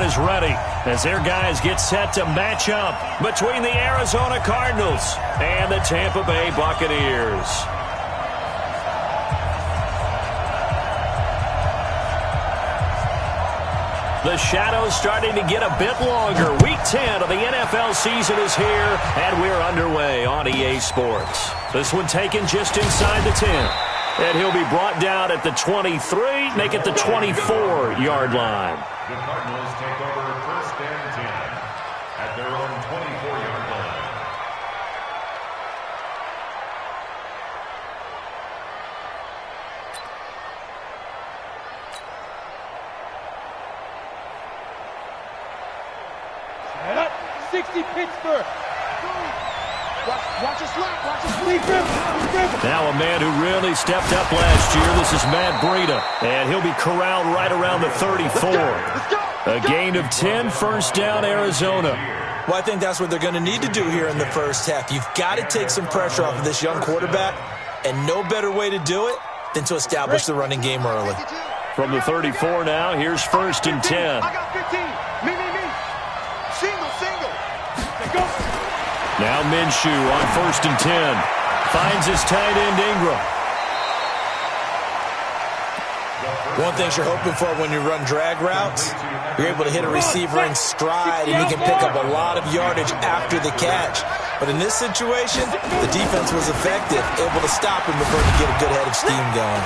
is ready as their guys get set to match up between the Arizona Cardinals and the Tampa Bay Buccaneers. The shadow's starting to get a bit longer. Week 10 of the NFL season is here, and we're underway on EA Sports. This one taken just inside the 10. And he'll be brought down at the 23, make it the 24-yard line. The Cardinals take over first and 10 at their own 24-yard line. Set up, 60 Pittsburgh. Watch his left, watch his lead. Now a man who really stepped up last year. This is Matt Breida, and he'll be corralled right around the 34. A gain of 10, first down, Arizona. Well, I think that's what they're going to need to do here in the first half. You've got to take some pressure off of this young quarterback, and no better way to do it than to establish the running game early. From the 34 now, here's first and 10. I got 15. Me. Single. Go. Now Minshew on first and 10. Finds his tight end Ingram. One thing you're hoping for when you run drag routes, you're able to hit a receiver in stride, and he can pick up a lot of yardage after the catch. But in this situation, the defense was effective, able to stop him before he get a good head of steam going.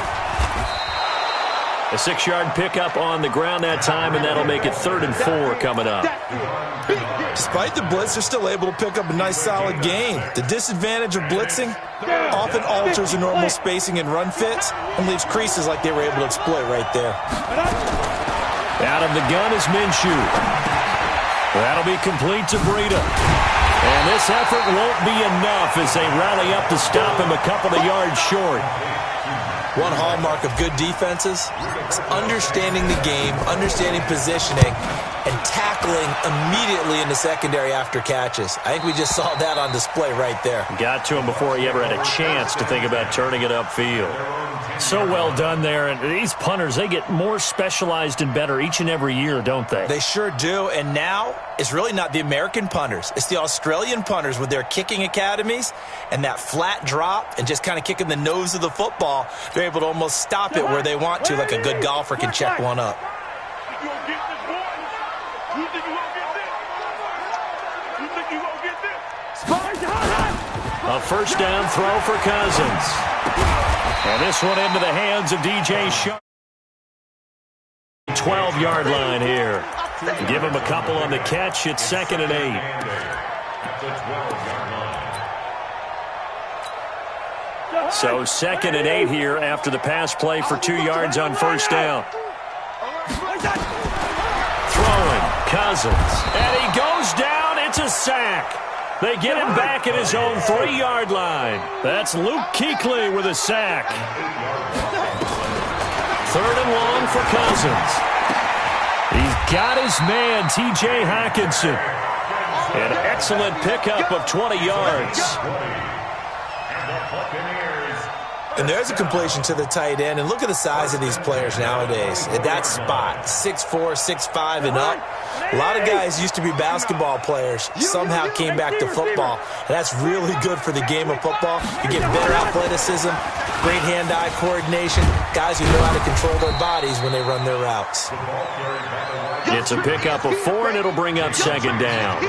A 6-yard pickup on the ground that time, and that'll make it 3rd and 4 coming up. Despite the blitz, they're still able to pick up a nice solid gain. The disadvantage of blitzing often alters the normal spacing and run fits and leaves creases like they were able to exploit right there. Out of the gun is Minshew. That'll be complete to Breida. And this effort won't be enough as they rally up to stop him a couple of yards short. One hallmark of good defenses is understanding the game, understanding positioning, and tackling immediately in the secondary after catches. I think we just saw that on display right there. Got to him before he ever had a chance to think about turning it upfield. So well done there. And these punters, they get more specialized and better each and every year, don't they? They sure do. And now it's really not the American punters. It's the Australian punters with their kicking academies and that flat drop and just kind of kicking the nose of the football. They're able to almost stop it where they want to, like a good golfer can check one up. A first down throw for Cousins. And this one into the hands of DJ Sharp. 12-yard line here. Give him a couple on the catch. It's 2nd and 8. So 2nd and 8 here after the pass play for 2 yards on first down. Throwing, Cousins. And he goes down. It's a sack. They get him back at his own 3-yard line. That's Luke Kuechly with a sack. 3rd and long for Cousins. He's got his man, T.J. Hockenson. An excellent pickup of 20 yards. And there's a completion to the tight end. And look at the size of these players nowadays. At that spot, 6'4", 6'5", and up. A lot of guys used to be basketball players, somehow came back to football. And that's really good for the game of football. You get better athleticism, great hand-eye coordination, guys who know how to control their bodies when they run their routes. It's a pickup of 4, and it'll bring up 2nd down.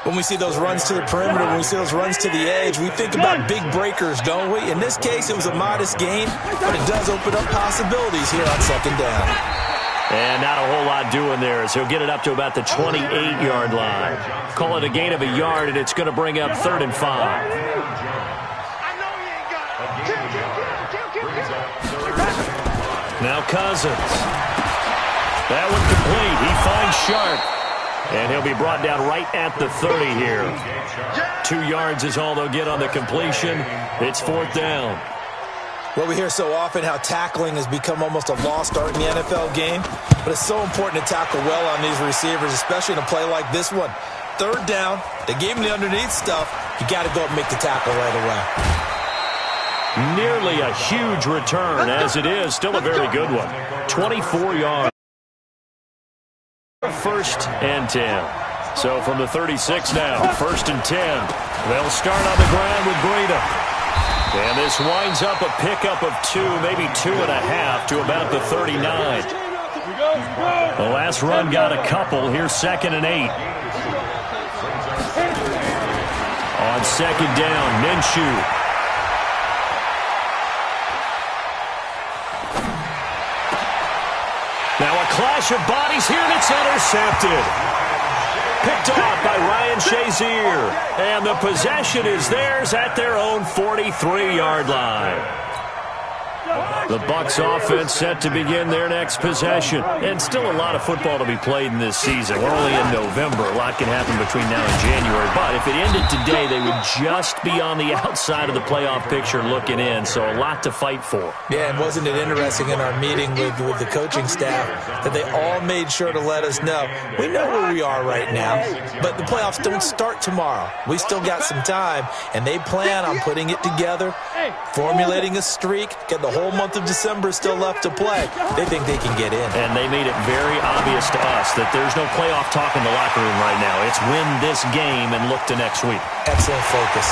When we see those runs to the perimeter, when we see those runs to the edge, we think about big breakers, don't we? In this case, it was a modest gain, but it does open up possibilities here on 2nd down. And not a whole lot doing there as he'll get it up to about the 28-yard line. Call it a gain of a yard, and it's going to bring up 3rd and 5. Now Cousins. That one complete. He finds Sharp. And he'll be brought down right at the 30 here. 2 yards is all they'll get on the completion. It's 4th down. Well, we hear so often how tackling has become almost a lost art in the NFL game, but it's so important to tackle well on these receivers, especially in a play like this one. 3rd down, they gave him the underneath stuff. You got to go and make the tackle right away. Nearly a huge return, as it is. Still a very good one. 24 yards. First and 10. So from the 36 now, first and 10. They'll start on the ground with Breida. And this winds up a pickup of 2, maybe 2.5 to about the 39. The last run got a couple. Here's second and 8. On second down, Minshew. Now a clash of bodies here, and it's intercepted. Picked off by Ryan Shazier. And the possession is theirs at their own 43-yard line. The Bucs offense set to begin their next possession. And still a lot of football to be played in this season. We're only in November. A lot can happen between now and January. But if it ended today, they would just be on the outside of the playoff picture looking in. So a lot to fight for. Yeah, and wasn't it interesting in our meeting with the coaching staff that they all made sure to let us know, we know where we are right now, but the playoffs don't start tomorrow. We still got some time, and they plan on putting it together, formulating a streak, get the whole month of December still left to play. They think they can get in. And they made it very obvious to us that there's no playoff talk in the locker room right now. It's win this game and look to next week. Excellent focus.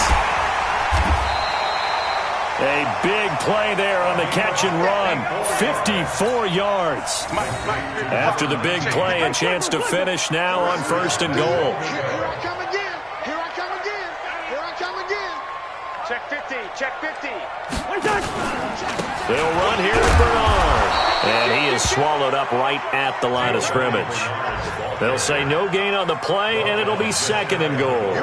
A big play there on the catch and run. 54 yards. After the big play, a chance to finish now on first and goal. Here I come again. Here I come again. Here I come again. Check 50. Check 50. They'll run here to Bernard. And he is swallowed up right at the line of scrimmage. They'll say no gain on the play, and it'll be second and goal.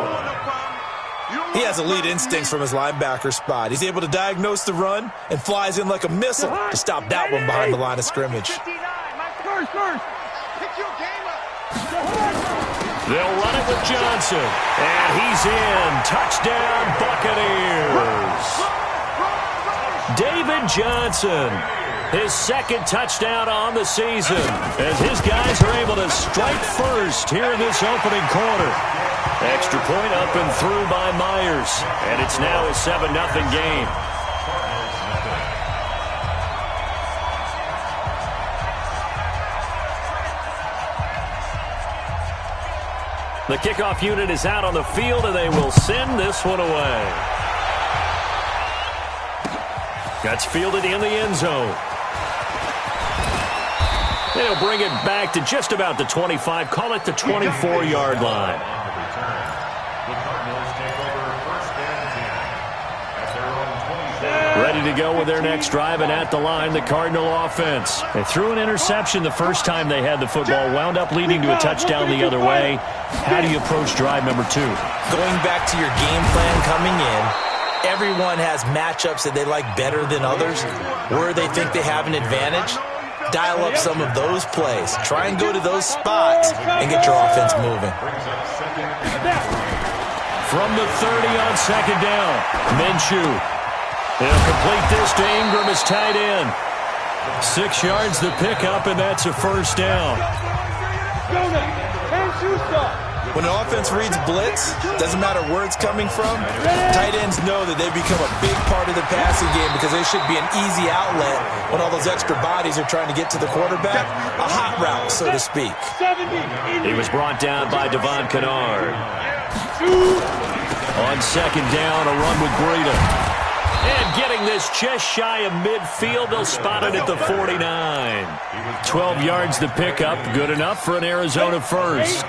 He has elite instincts from his linebacker spot. He's able to diagnose the run and flies in like a missile to stop that one behind the line of scrimmage. They'll run it with Johnson. And he's in. Touchdown, Buccaneers. David Johnson, his second touchdown on the season, as his guys are able to strike first here in this opening quarter. Extra point up and through by Myers, and it's now a 7-0 game. The kickoff unit is out on the field, and they will send this one away. That's fielded in the end zone. They'll bring it back to just about the 25, call it the 24-yard line. Ready to go with their next drive, and at the line, the Cardinal offense. They threw an interception the first time they had the football, wound up leading to a touchdown the other way. How do you approach drive number 2? Going back to your game plan coming in, everyone has matchups that they like better than others, where they think they have an advantage. Dial up some of those plays. Try and go to those spots and get your offense moving. From the 30 on second down, Minshew. They'll complete this to Ingram as tight end. 6 yards the pickup, and that's a first down. When an offense reads blitz, doesn't matter where it's coming from, tight ends know that they become a big part of the passing game because they should be an easy outlet when all those extra bodies are trying to get to the quarterback. A hot route, so to speak. He was brought down by Devon Kennard. On second down, a run with Breida. And getting this just shy of midfield, they'll spot it at the 49. 12 yards the pickup, good enough for an Arizona first.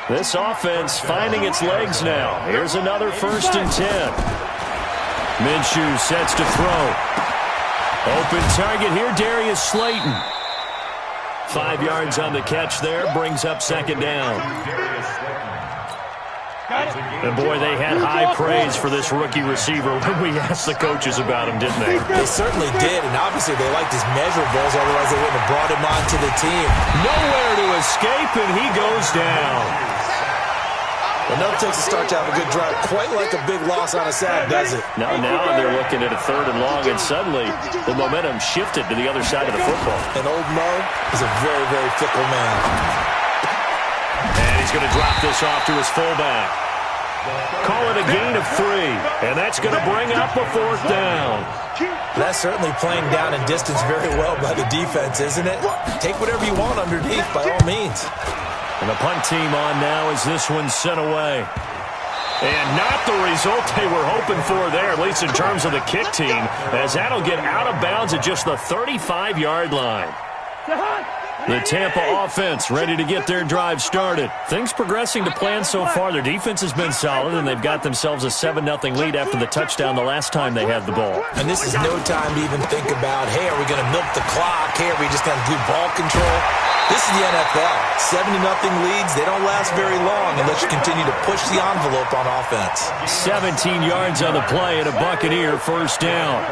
This offense finding its legs now. Here's another first and 10. Minshew sets to throw. Open target here, Darius Slayton. 5 yards on the catch there, brings up second down. And boy, they had high praise for this rookie receiver when we asked the coaches about him, didn't they? They certainly did, and obviously they liked his measurables, otherwise they wouldn't have brought him onto the team. Nowhere to escape, and he goes down. Enough takes to start to have a good drive. Quite like a big loss on a sack, does it? Now they're looking at a third and long, and suddenly the momentum shifted to the other side of the football. And old Mo is a very, very fickle man. And he's going to drop this off to his fullback. Call it a gain of 3, and that's going to bring up a fourth down. That's certainly playing down and distance very well by the defense, isn't it? Take whatever you want underneath, by all means. And the punt team on now as this one's sent away. And not the result they were hoping for there, at least in terms of the kick team, as that'll get out of bounds at just the 35-yard line. The Tampa offense ready to get their drive started. Things progressing to plan so far. Their defense has been solid, and they've got themselves a 7-0 lead after the touchdown the last time they had the ball. And this is no time to even think about, hey, are we going to milk the clock? Hey, are we just going to do ball control? This is the NFL. 7-0 leads, they don't last very long unless you continue to push the envelope on offense. 17 yards on the play and a Buccaneer first down.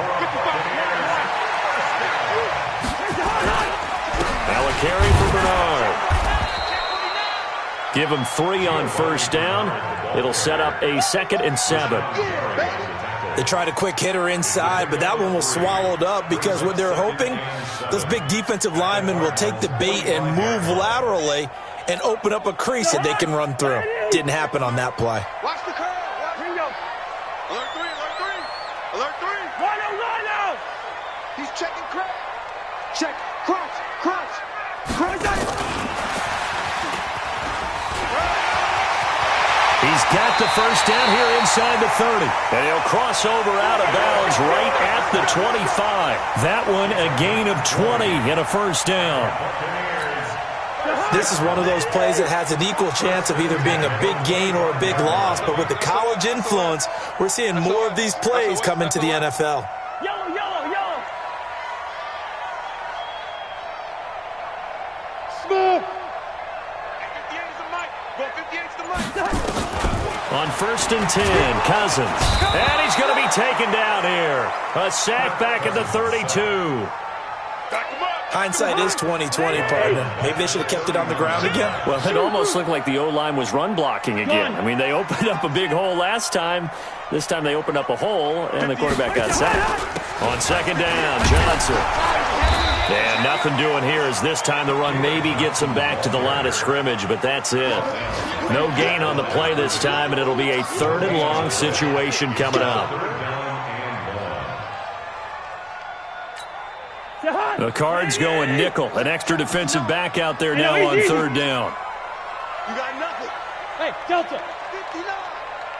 Now a carry for Bernard. Give him 3 on first down. It'll set up a 2nd and 7. They tried a quick hitter inside, but that one was swallowed up because what they're hoping, those big defensive linemen will take the bait and move laterally and open up a crease that they can run through. Didn't happen on that play. Watch the curve. Alert 3, alert 3. Alert 3. Rhino. He's checking crouch. Check. Crouch. He's got the first down here inside the 30. And he'll cross over out of bounds right at the 25. That one a gain of 20 and a first down. This is one of those plays that has an equal chance of either being a big gain or a big loss. But with the college influence, we're seeing more of these plays come into the NFL. Yellow. Smooth. 58 is the mic. Go 58 is the mic. On 1st and 10, Cousins. And he's going to be taken down here. A sack back at the 32. Hindsight is 20/20, partner. Maybe they should have kept it on the ground again. Well, it almost looked like the O-line was run blocking again. I mean, they opened up a big hole last time. This time they opened up a hole, and the quarterback got sacked. On 2nd down, Johnson. And nothing doing here as this time the run maybe gets him back to the line of scrimmage, but that's it. No gain on the play this time, and it'll be a 3rd and long situation coming up. The Cards going nickel. An extra defensive back out there now on 3rd down. You got nothing. Hey, Delta. 59.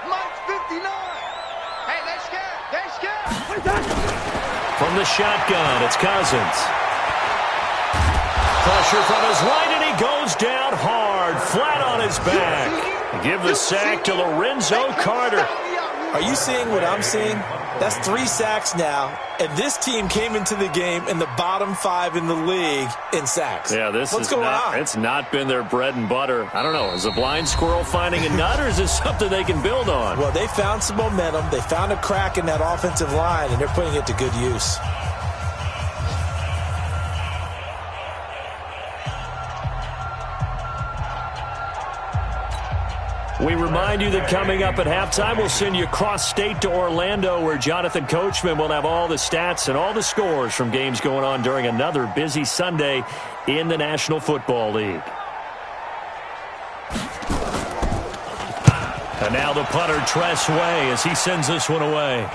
Mike's 59. Hey, they're scared. From the shotgun, it's Cousins. Pressure from his right, and he goes down hard, flat on his back. Give the sack to Lorenzo Carter. Are you seeing what I'm seeing? That's 3 sacks now, and this team came into the game in the bottom 5 in the league in sacks. Yeah, What's going on? It's not been their bread and butter. I don't know. Is a blind squirrel finding a nut, or is this something they can build on? Well, they found some momentum. They found a crack in that offensive line, and they're putting it to good use. We remind you that coming up at halftime, we'll send you cross-state to Orlando, where Jonathan Coachman will have all the stats and all the scores from games going on during another busy Sunday in the National Football League. And now the punter, Tress Way, as he sends this one away.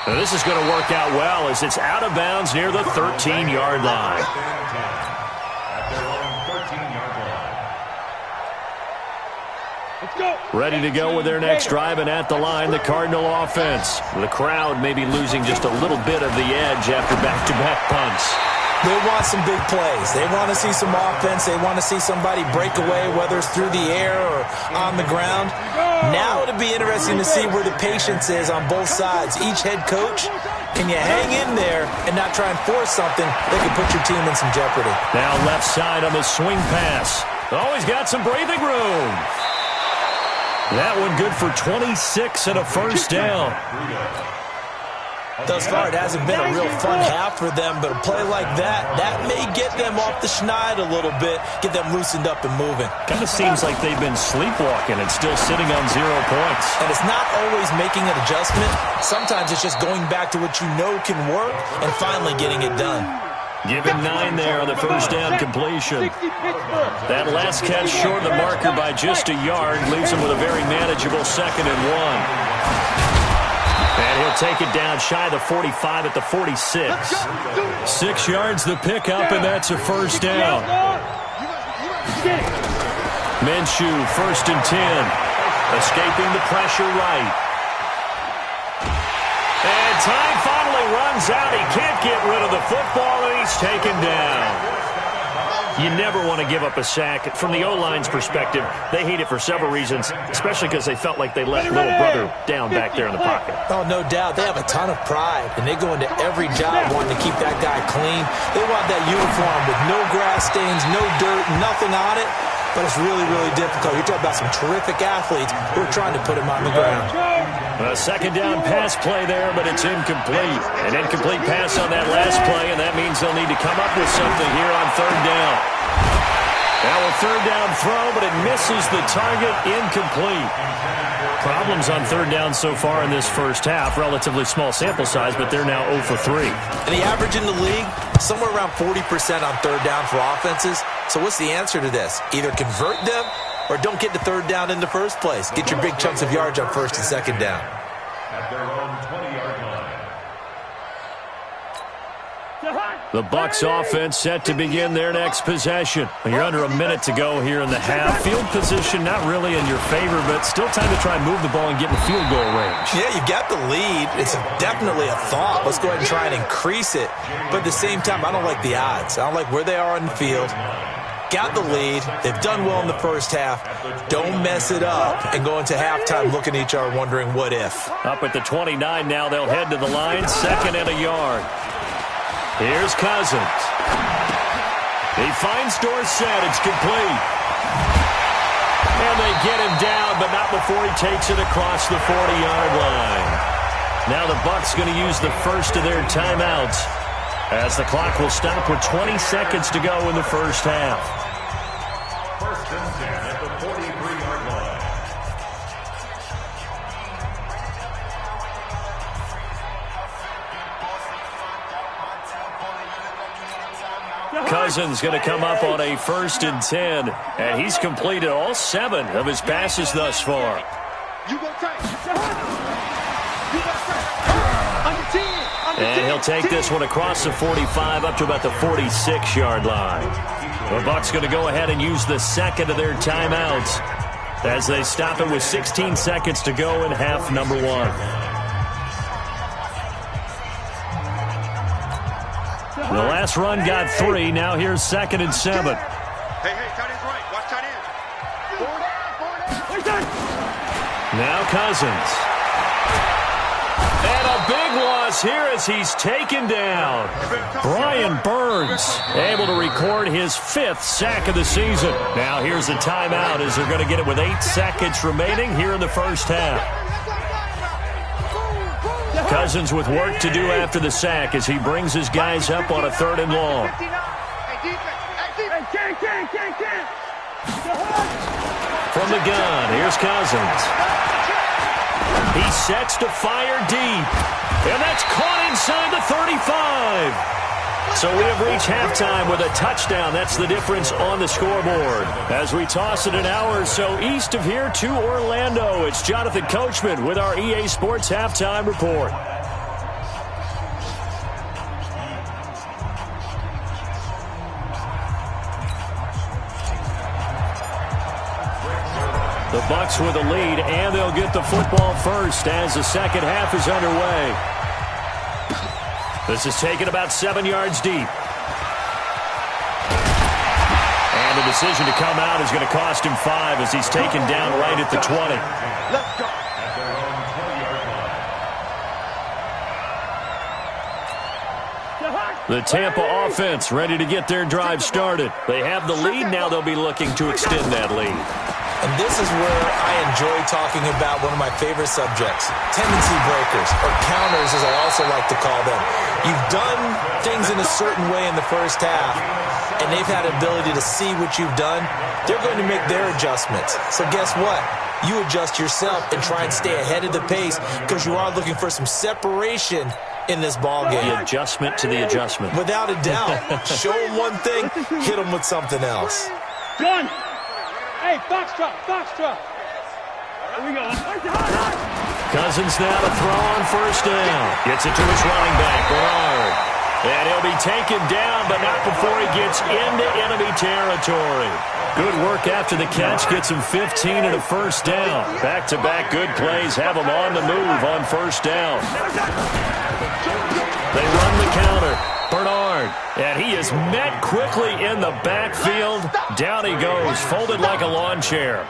Now this is going to work out well as it's out of bounds near the 13-yard line. Ready to go with their next drive, and at the line, the Cardinal offense. The crowd may be losing just a little bit of the edge after back-to-back punts. They want some big plays. They want to see some offense. They want to see somebody break away, whether it's through the air or on the ground. Now it'll be interesting to see where the patience is on both sides. Each head coach, can you hang in there and not try and force something that could put your team in some jeopardy? Now left side on the swing pass. Oh, he's got some breathing room. That one good for 26 and a first down. Thus far, it hasn't been a real fun half for them, but a play like that may get them off the schneid a little bit, get them loosened up and moving. Kind of seems like they've been sleepwalking and still sitting on 0 points. And it's not always making an adjustment. Sometimes it's just going back to what you know can work and finally getting it done. Give him 9 there on the first down completion. That last catch short of the marker by just a yard leaves him with a very manageable 2nd and 1. take it down shy of the 45 at the 46. 6 yards the pickup, and that's a first down. Minshew, 1st and 10. Escaping the pressure right. And time finally runs out. He can't get rid of the football, and he's taken down. You never want to give up a sack. From the O-line's perspective, they hate it for several reasons, especially because they felt like they let little brother down back there in the pocket. Oh, no doubt. They have a ton of pride, and they go into every job wanting to keep that guy clean. They want that uniform with no grass stains, no dirt, nothing on it, but it's really, really difficult. You're talking about some terrific athletes who are trying to put him on the ground. A 2nd down pass play there, but it's incomplete. An incomplete pass on that last play, and that means they'll need to come up with something here on 3rd down. Now a 3rd down throw, but it misses the target, incomplete. Problems on 3rd down so far in this first half. Relatively small sample size, but they're now 0 for 3. And the average in the league, somewhere around 40% on 3rd down for offenses. So what's the answer to this? Either convert them or don't get the 3rd down in the first place. Get your big chunks of yards on 1st and 2nd down. At their own 20-yard line. The Bucs offense set to begin their next possession. You're under a minute to go here in the half. Field position not really in your favor, but still time to try and move the ball and get in field goal range. Yeah, you got the lead. It's definitely a thought. Let's go ahead and try and increase it. But at the same time, I don't like the odds. I don't like where they are on the field. Got the lead. They've done well in the first half. Don't mess it up and go into halftime looking at each other wondering what if. Up at the 29 now, they'll head to the line. 2nd and a yard. Here's Cousins. He finds Dorsett. It's complete. And they get him down, but not before he takes it across the 40-yard line. Now the Bucs going to use the first of their timeouts, as the clock will stop with 20 seconds to go in the first half. 1st and 10 at the 43-yard line. Cousins going to come up on a 1st and 10, and he's completed all 7 of his passes thus far. And he'll take this one across the 45 up to about the 46-yard line. The Bucs going to go ahead and use the 2nd of their timeouts as they stop it with 16 seconds to go in half number 1. The last run got 3. Now here's 2nd and 7. Hey, tight end's right. Watch tight end. Now Cousins. And a big loss here as he's taken down. Brian Burns able to record his 5th sack of the season. Now here's a timeout as they're going to get it with 8 seconds remaining here in the first half. Cousins with work to do after the sack as he brings his guys up on a 3rd and long. From the gun, here's Cousins. He sets to fire deep. And that's caught inside the 35. So we have reached halftime with a touchdown. That's the difference on the scoreboard. As we toss it an hour or so east of here to Orlando, it's Jonathan Coachman with our EA Sports Halftime Report. The Bucs with a lead, and they'll get the football first as the second half is underway. This is taken about 7 yards deep. And the decision to come out is going to cost him 5 as he's taken down right at the 20. Let's go. The Tampa offense ready to get their drive started. They have the lead. Now they'll be looking to extend that lead. And this is where I enjoy talking about one of my favorite subjects, tendency breakers, or counters as I also like to call them. You've done things in a certain way in the first half, and they've had an ability to see what you've done. They're going to make their adjustments. So guess what? You adjust yourself and try and stay ahead of the pace because you are looking for some separation in this ball game. The adjustment to the adjustment. Without a doubt. Show them one thing, hit them with something else. Gun! Hey, box truck! Here we go. Cousins now to throw on first down. Gets it to his running back, Bernard. And he'll be taken down, but not before he gets into enemy territory. Good work after the catch. Gets him 15 and a first down. Back-to-back good plays have him on the move on first down. They run the counter. Bernard. And he is met quickly in the backfield. Down he goes, folded like a lawn chair.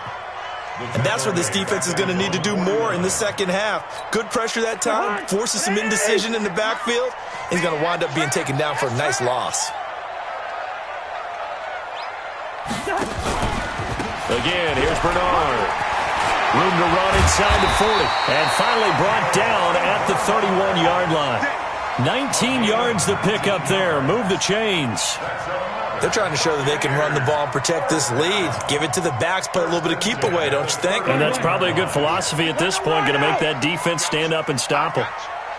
And that's what this defense is going to need to do more in the second half. Good pressure that time, forces some indecision in the backfield. He's going to wind up being taken down for a nice loss. Again, here's Bernard. Room to run inside the 40. And finally brought down at the 31-yard line. 19 yards to pick up there. Move the chains. They're trying to show that they can run the ball and protect this lead. Give it to the backs, play a little bit of keep away, don't you think? And that's probably a good philosophy at this point, going to make that defense stand up and stop them.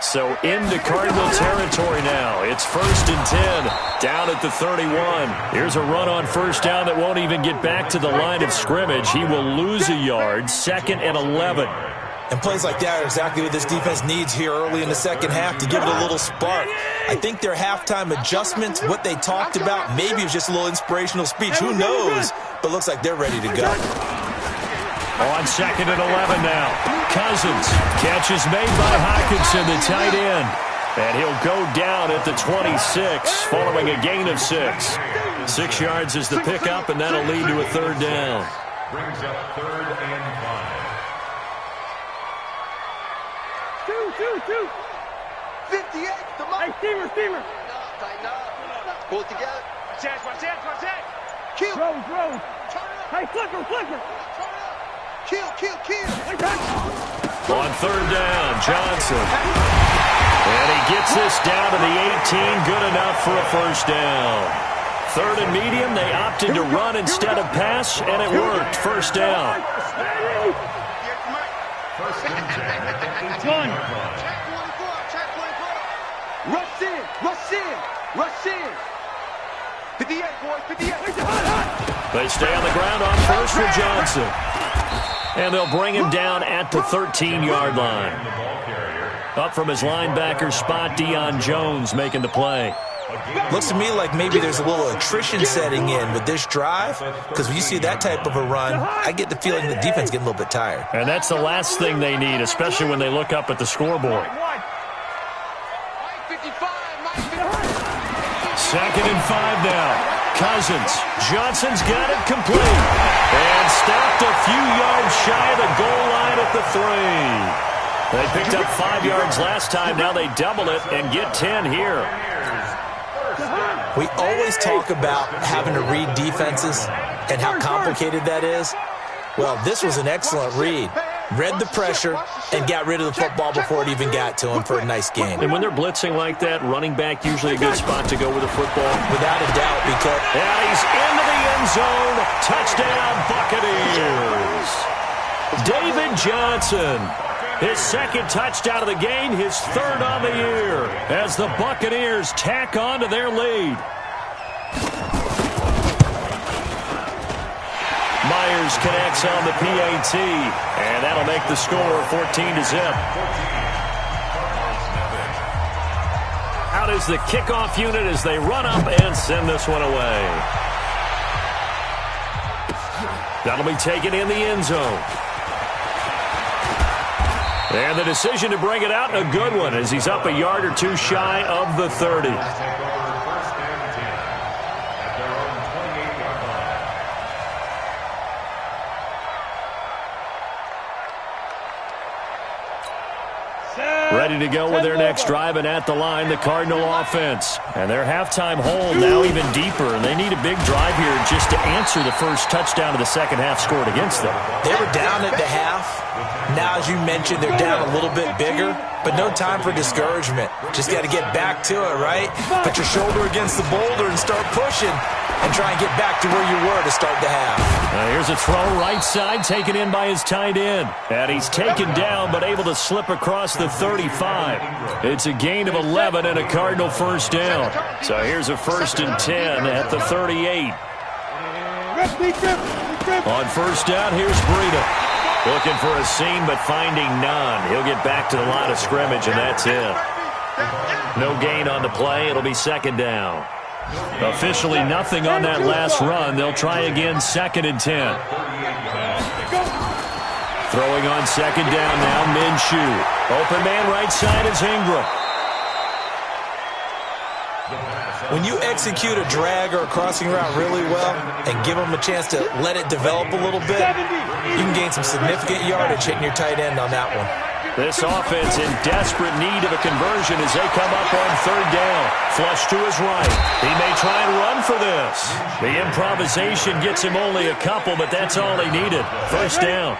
So into Cardinal territory now. It's 1st and 10, down at the 31. Here's a run on first down that won't even get back to the line of scrimmage. He will lose a yard, 2nd and 11. And plays like that are exactly what this defense needs here early in the second half to give it a little spark. I think their halftime adjustments, what they talked about, maybe it was just a little inspirational speech. Who knows? But looks like they're ready to go. On 2nd and 11 now. Cousins. Catch is made by Hawkinson, the tight end. And he'll go down at the 26, following a gain of 6. 6 yards is the pickup, and that'll lead to a 3rd down. Brings up 3rd and 5. 58, come on. Hey, steamer. Tighten up. Pull it together. Watch that. Kill. Throw. Hey, flicker. Turn it up. Kill. On 3rd down, Johnson. And he gets this down to the 18. Good enough for a first down. 3rd and medium. They opted to run instead of pass, and it worked. First down. First and 10. One. Check 24. Rush in. 58, boys, 58. They stay on the ground on first for Johnson. And they'll bring him down at the 13-yard line. Up from his linebacker spot, Deion Jones making the play. Looks to me like maybe there's a little attrition setting in with this drive, because when you see that type of a run, I get the feeling the defense getting a little bit tired. And that's the last thing they need, especially when they look up at the scoreboard. 2nd and 5 now. Cousins. Johnson's got it complete. And stopped a few yards shy of the goal line at the 3. They picked up 5 yards last time. Now they double it and get 10 here. We always talk about having to read defenses and how complicated that is. Well, this was an excellent read. Read the pressure and got rid of the football before it even got to him for a nice game. And when they're blitzing like that, running back usually a good spot to go with the football. Without a doubt, because... And he's into the end zone. Touchdown, Buccaneers. David Johnson. His 2nd touchdown of the game, his 3rd on the year, as the Buccaneers tack on to their lead. Myers connects on the PAT, and that'll make the score 14-0. Out is the kickoff unit as they run up and send this one away. That'll be taken in the end zone. And the decision to bring it out, a good one, as he's up a yard or two shy of the 30. Ready to go with their next drive, and at the line, the Cardinal offense. And their halftime hole now even deeper, and they need a big drive here just to answer the first touchdown of the second half scored against them. They were down at the half. Now, as you mentioned, they're down a little bit bigger, but no time for discouragement. Just got to get back to it, right? Put your shoulder against the boulder and start pushing and try and get back to where you were to start the half. Here's a throw right side, taken in by his tight end. And he's taken down, but able to slip across the 35. It's a gain of 11 and a Cardinal first down. So here's a 1st and 10 at the 38. On first down, here's Breida. Looking for a seam, but finding none. He'll get back to the line of scrimmage, and that's it. No gain on the play. It'll be second down. Officially nothing on that last run. They'll try again, 2nd and 10. Throwing on second down now, Minshew. Open man right side is Ingram. When you execute a drag or a crossing route really well and give them a chance to let it develop a little bit, you can gain some significant yardage hitting your tight end on that one. This offense in desperate need of a conversion as they come up on 3rd down. Flush to his right. He may try and run for this. The improvisation gets him only a couple, but that's all he needed. 1st down.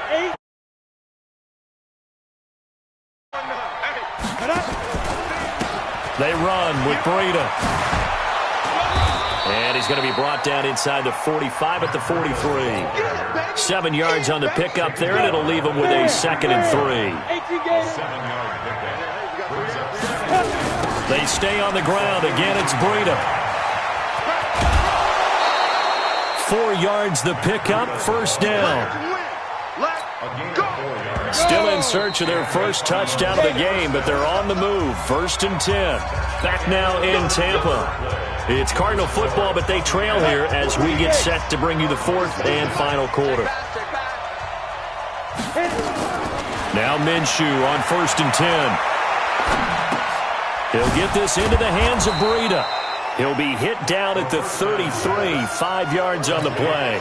They run with Breida. And he's going to be brought down inside the 45 at the 43. 7 yards on the pickup there, and it'll leave him with a 2nd and 3. They stay on the ground. Again, it's Breida. 4 yards the pickup, 1st down. Still in search of their first touchdown of the game, but they're on the move. 1st and 10. Back now in Tampa. It's Cardinal football, but they trail here as we get set to bring you the 4th and final quarter. Now Minshew on 1st and 10. He'll get this into the hands of Breida. He'll be hit down at the 33, 5 yards on the play.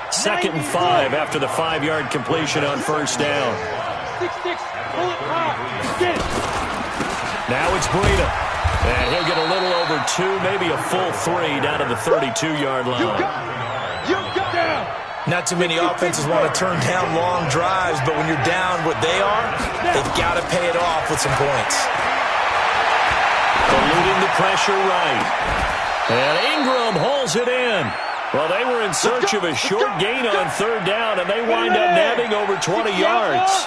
2nd and 5 after the 5-yard completion on 1st down. Now it's Breida. And he'll get a little over 2, maybe a full 3 down to the 32-yard line. Not too many offenses want to turn down long drives, but when you're down what they are, they've got to pay it off with some points. Eluding the pressure right. And Ingram hauls it in. Well, they were in search of a short gain on 3rd down, and they wind up nabbing over 20 yards.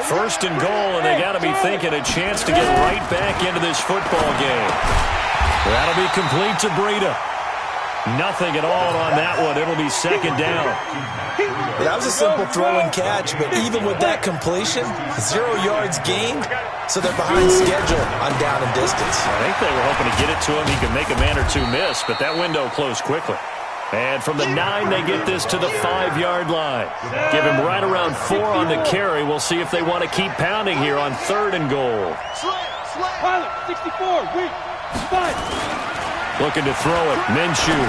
1st and goal, and they got to be thinking a chance to get right back into this football game. That'll be complete to Breida. Nothing at all on that one. It'll be 2nd down. That was a simple throw and catch, but even with that completion, 0 yards gained, so they're behind schedule on down and distance. I think they were hoping to get it to him. He could make a man or two miss, but that window closed quickly. And from the 9, they get this to the 5-yard line. Give him right around 4 on the carry. We'll see if they want to keep pounding here on 3rd and goal. Pilot, 64, weak, 5. Looking to throw it. Minshew.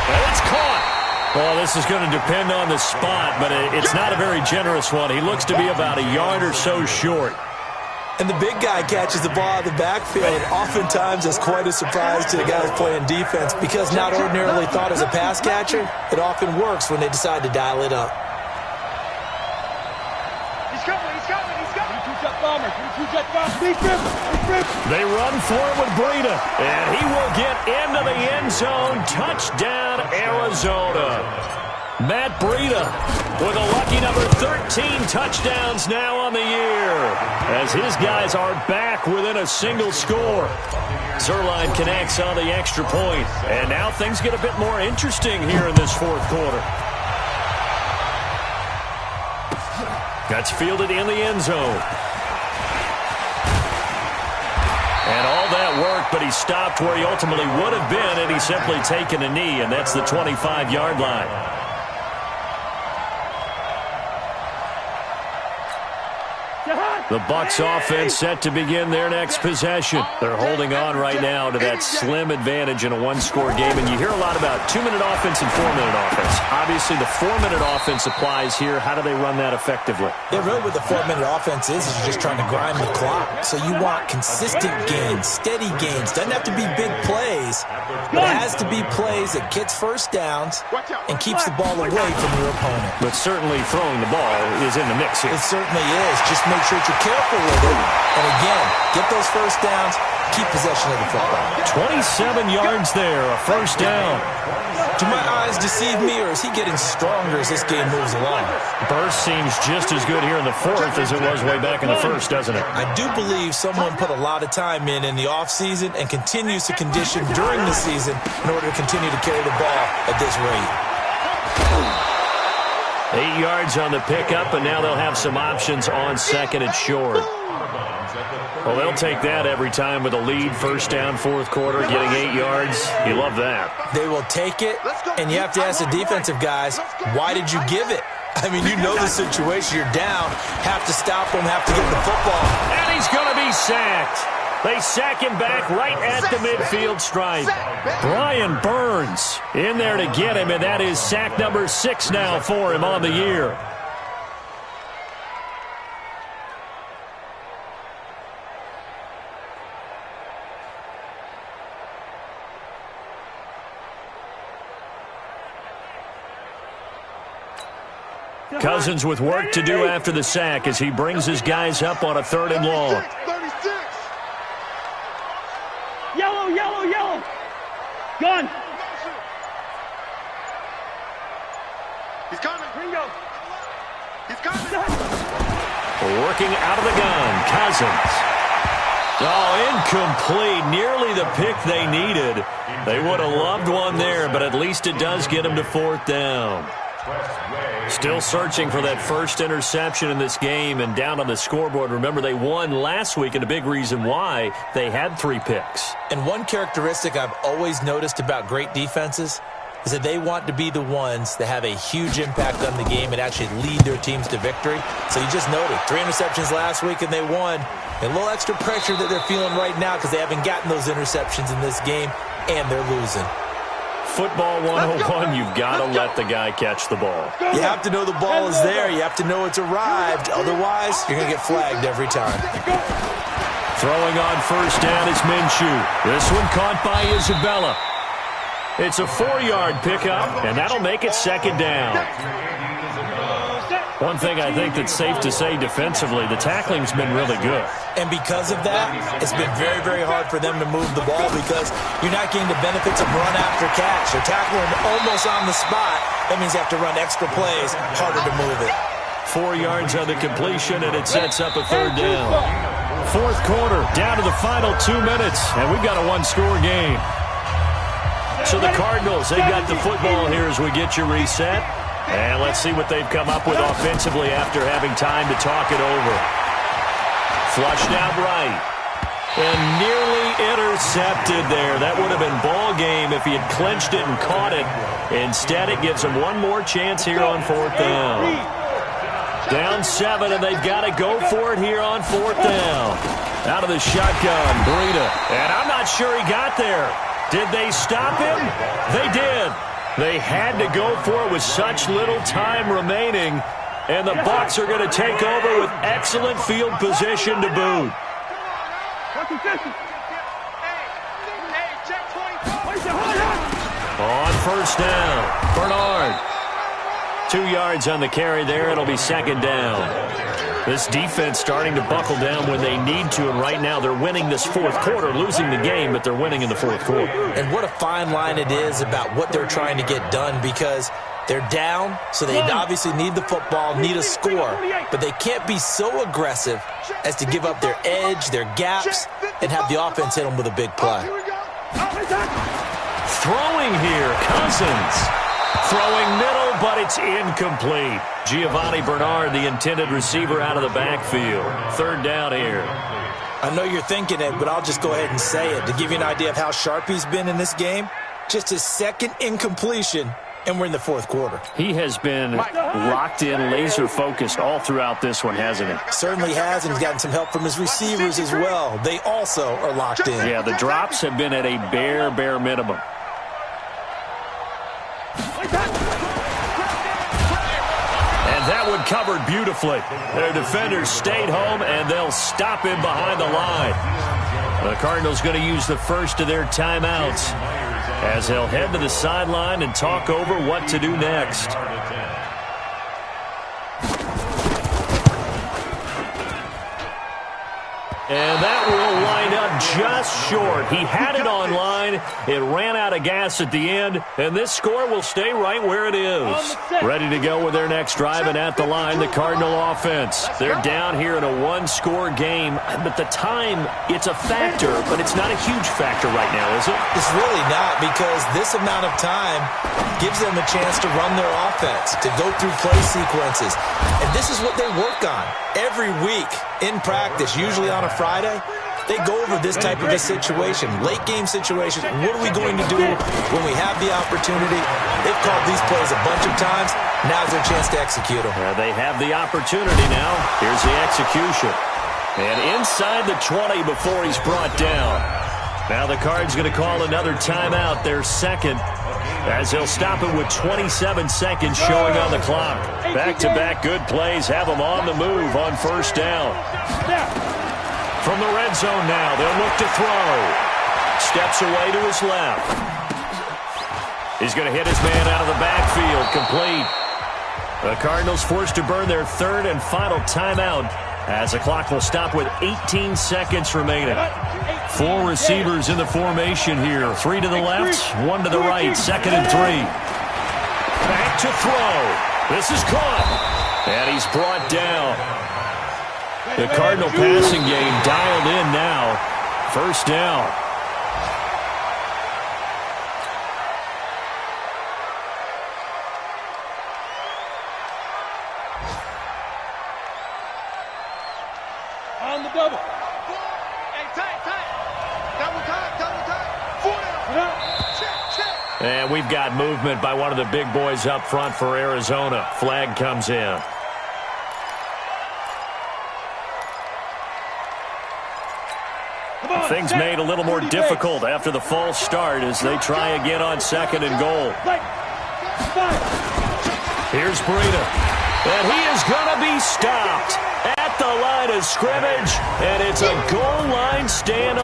And it's caught. Well, this is going to depend on the spot, but it's not a very generous one. He looks to be about a yard or so short. And the big guy catches the ball out of the backfield, and oftentimes it's quite a surprise to the guys playing defense because not ordinarily thought as a pass catcher, it often works when they decide to dial it up. He's coming, he's coming, he's coming. 3-2-jet bomber, 3-2-jet bomber. They run for it with Breida, and he will get into the end zone. Touchdown, Arizona. Matt Breida with a lucky number 13 touchdowns now on the year as his guys are back within a single score. Zerline connects on the extra point, and now things get a bit more interesting here in this 4th quarter. That's fielded in the end zone. And all that work, but he stopped where he ultimately would have been had he simply taken a knee, and that's the 25-yard line. The Bucs offense set to begin their next possession. They're holding on right now to that slim advantage in a 1-score game. And you hear a lot about 2-minute offense and 4-minute offense. Obviously, the 4-minute offense applies here. How do they run that effectively? Yeah, really what the 4-minute offense is you're just trying to grind the clock. So you want consistent gains, steady gains. Doesn't have to be big plays, but it has to be plays that gets first downs and keeps the ball away from your opponent. But certainly throwing the ball is in the mix here. It certainly is. Just make sure you're careful with it. And again, get those first downs, keep possession of the football. 27 yards there, a first down. Do my eyes deceive me, or is he getting stronger as this game moves along? Burst seems just as good here in the 4th as it was way back in the 1st, doesn't it? I do believe someone put a lot of time in the offseason and continues to condition during the season in order to continue to carry the ball at this rate. 8 yards on the pickup, and now they'll have some options on second and short. Well, they'll take that every time with a lead, first down, fourth quarter, getting 8 yards. You love that. They will take it, and you have to ask the defensive guys, why did you give it? I mean, you know the situation. You're down, have to stop them, have to get the football. And he's going to be sacked. They sack him back right at the midfield stripe. Brian Burns in there to get him, and that is sack number 6 now for him on the year. Cousins with work to do after the sack as he brings his guys up on a 3rd and long. Yellow, yellow, yellow. Gun. He's coming. Ringo. He's coming. Working out of the gun, Cousins. Oh, incomplete. Nearly the pick they needed. They would have loved one there, but at least it does get them to 4th down. Still searching for that first interception in this game and down on the scoreboard. Remember, they won last week, and a big reason why they had 3 picks. And one characteristic I've always noticed about great defenses is that they want to be the ones that have a huge impact on the game and actually lead their teams to victory. So you just noted 3 interceptions last week, and they won. And a little extra pressure that they're feeling right now because they haven't gotten those interceptions in this game, and they're losing. Football 101, you've got to let the guy catch the ball. You have to know the ball is there. You have to know it's arrived. Otherwise, you're going to get flagged every time. Throwing on first down is Minshew. This one caught by Isabella. It's a 4-yard pickup, and that'll make it 2nd down. One thing I think that's safe to say defensively, the tackling's been really good. And because of that, it's been very, very hard for them to move the ball because you're not getting the benefits of run after catch. They're tackling almost on the spot. That means you have to run extra plays, harder to move it. 4 yards on the completion, and it sets up a 3rd down. 4th quarter, down to the final 2 minutes, and we've got a 1-score game. So the Cardinals, they got the football here as we get you reset. And let's see what they've come up with offensively after having time to talk it over. Flushed out right. And nearly intercepted there. That would have been ball game if he had clinched it and caught it. Instead, it gives him one more chance here on 4th down. Down 7, and they've got to go for it here on 4th down. Out of the shotgun, Breida. And I'm not sure he got there. Did they stop him? They did. They had to go for it with such little time remaining, and the Bucs are going to take over with excellent field position to boot. On first down, Bernard. 2 yards on the carry there. It'll be 2nd down. This defense starting to buckle down when they need to, and right now they're winning this 4th quarter, losing the game, but they're winning in the 4th quarter. And what a fine line it is about what they're trying to get done because they're down, so they obviously need the football, need a score, but they can't be so aggressive as to give up their edge, their gaps, and have the offense hit them with a big play. Throwing here, Cousins. Throwing middle, but it's incomplete. Giovanni Bernard, the intended receiver, out of the backfield. 3rd down here. I know you're thinking it, but I'll just go ahead and say it. To give you an idea of how sharp he's been in this game, just his 2nd incompletion, and we're in the 4th quarter. He has been locked in, laser-focused all throughout this one, hasn't he? Certainly has, and he's gotten some help from his receivers as well. They also are locked in. Yeah, the drops have been at a bare minimum. And that one covered beautifully. Their defenders stayed home, and they'll stop him behind the line. The Cardinals going to use the first of their timeouts as they'll head to the sideline and talk over what to do next. And that will wind up just short. He had it on line. It ran out of gas at the end, and this score will stay right where it is. Ready to go with their next drive, and at the line, the Cardinal offense. They're down here in a one-score game, but the time, it's a factor, but it's not a huge factor right now, is it? It's really not, because this amount of time gives them a chance to run their offense, to go through play sequences. And this is what they work on every week in practice, usually on a Friday. They go over this type of a situation, late-game situation. What are we going to do when we have the opportunity? They've called these plays a bunch of times. Now's their chance to execute them. They have the opportunity now. Here's the execution. And inside the 20 before he's brought down. Now the Cards going to call another timeout, their second, as he'll stop it with 27 seconds showing on the clock. Back-to-back good plays have them on the move on first down. From the red zone now, they'll look to throw. Steps away to his left. He's going to hit his man out of the backfield, complete. The Cardinals forced to burn their third and final timeout, as the clock will stop with 18 seconds remaining. 4 receivers in the formation here. 3 to the left, 1 to the right. 2nd and 3. Back to throw. This is caught. And he's brought down. The Cardinal passing game dialed in now. First down. On the double. Hey, tight. Double time. 4 down. Check. And we've got movement by one of the big boys up front for Arizona. Flag comes in. Things made a little more difficult after the false start as they try again on 2nd and goal. Here's Breida. And he is going to be stopped at the line of scrimmage. And it's a goal line stand